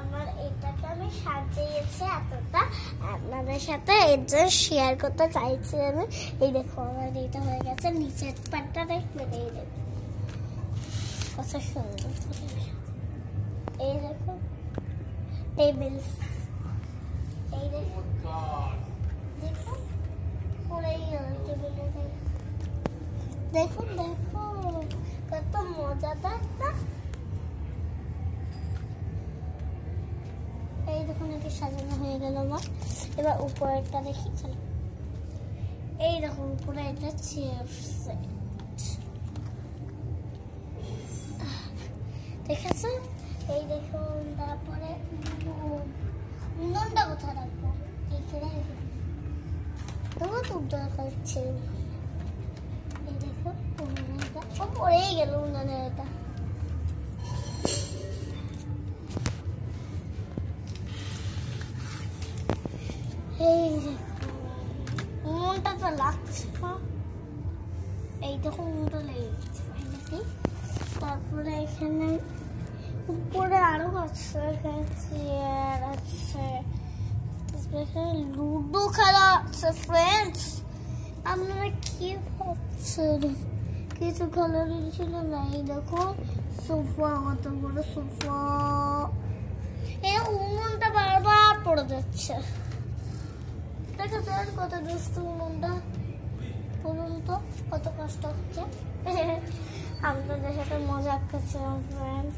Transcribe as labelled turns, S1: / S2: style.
S1: আমার এটাকে আমি সাজিয়েছি এতটা আপনাদের সাথে এর জন্য শেয়ার করতে চাইছি আমি। এই দেখো আমার এটা হয়ে গেছে, নিচের পাটটা দেখবেন, এই দেখো কত সুন্দর। এই দেখো টেবিলস, এই দেখো দেখো পড়েই গেল টেবিলে। দেখুন দেখো কত মজাদার না। এই দেখুন এটা সাজানো হয়ে গেল আমার। এবার উপরেরটা দেখি চলো। এই দেখুন উপরে এটা চেয়ার সেট দেখেছো। এই দেখুন তারপরে উনুনটা কোথায় রাখবো, এইখানে তোমার খুব দরকার ছিল। এই দেখো উনুনটা ও পড়েই গেল উনুনে এটা। এই উনুনটা তো লাগছে না, এই দেখো উনুনটা লেগে গেছে নাকি। তারপরে এখানে উপরে আরো আছে, এখানে চেয়ার আছে, এখানে লুডো খেলা আছে। ফ্রেন্ডস আপনারা কি ভাবছেন, কিছু খেলার ছিল না। এই দেখো সোফা, কত বড় সোফা। এই উনুনটা বারবার পড়ে যাচ্ছে, দেখা যায় কত দুষ্ট উনুনটা। বলুন তো কত কষ্ট হচ্ছে। আপনাদের সাথে মজা করছিলাম ফ্রেন্ডস।